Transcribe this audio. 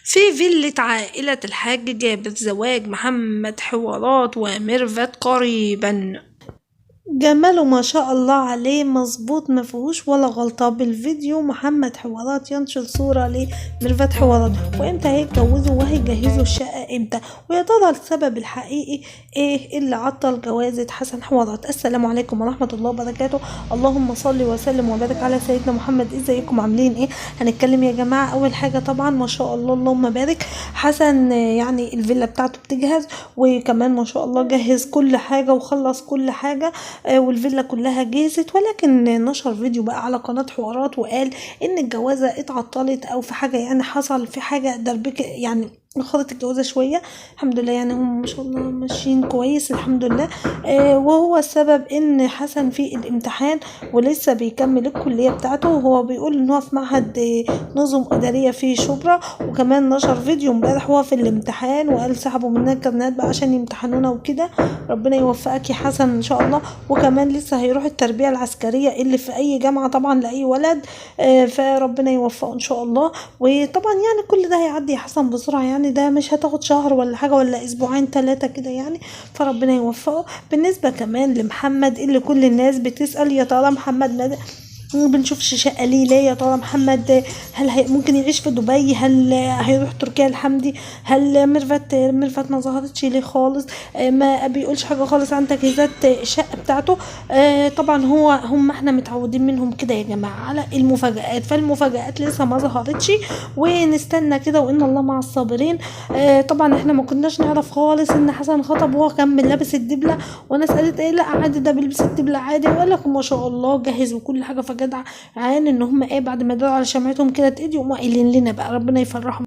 في فيلة عائلة الحاج جابر زواج محمد حوارات وميرفت قريبا. جماله ما شاء الله عليه مظبوط ما فيهوش ولا غلطة. بالفيديو محمد حوارات ينشر صورة لميرفت حوارات، وامتى هيتجوزوا وهيجهزوا الشقة امتى، ويا ترى السبب الحقيقي ايه اللي عطل جوازة حسن حوارات. السلام عليكم ورحمة الله وبركاته. اللهم صل وسلم وبارك على سيدنا محمد. ازيكم عاملين ايه؟ هنتكلم يا جماعة. اول حاجة طبعا ما شاء الله اللهم بارك، حسن يعني الفيلا بتاعته بتجهز، وكمان ما شاء الله جهز كل حاجة وخلص كل حاجة، والفيلا كلها جهزت. ولكن نشر فيديو بقى على قناة حوارات وقال ان الجوازة اتعطلت او في حاجة، يعني حصل في حاجة دربك، يعني خدت الجوازة شوية. الحمد لله يعني هم ما شاء الله ماشيين كويس الحمد لله. وهو السبب ان حسن في الامتحان ولسه بيكمل الكلية بتاعته، وهو بيقول ان هو في معهد نظم ادارية في شبرا. وكمان نشر فيديو امبارح وهو في الامتحان وقال سحبوا مننا الكارنيهات بقى عشان يمتحنونا وكده. ربنا يوفقك يا حسن ان شاء الله. وكمان لسه هيروح التربية العسكرية اللي في اي جامعة طبعا لأي ولد، فربنا يوفقه ان شاء الله. وطبعا يعني كل ده هيعدي يا حسن بسرعة، يعني ده مش هتاخد شهر ولا حاجة ولا اسبوعين 3 كده يعني، فربنا يوفقه. بالنسبة كمان لمحمد اللي كل الناس بتسأل يا ترى محمد بنشوفش شقة ليه يا ترى محمد، هل ممكن يعيش في دبي، هل هيروح تركيا الحمدي، هل ميرفت ما ظهرتش ليه خالص، ما بيقولش حاجة خالص عن تجهيزات الشقة بتاعته. طبعا هم احنا متعودين منهم كده يا جماعة على المفاجآت، فالمفاجآت لسه ما ظهرتش ونستنى كده وإن الله مع الصابرين. طبعا احنا ما كناش نعرف خالص ان حسن خطب وهو كان لابس الدبلة، وناس قالت ايه لا عادي ده بيلبس الدبلة عادي، وقال لكم ما شاء الله جهز وكل حاجة. فجدع عان ان هم ايه بعد ما داروا على شمعتهم كده تقدي وما قايلين لنا بقى، ربنا يفرحهم.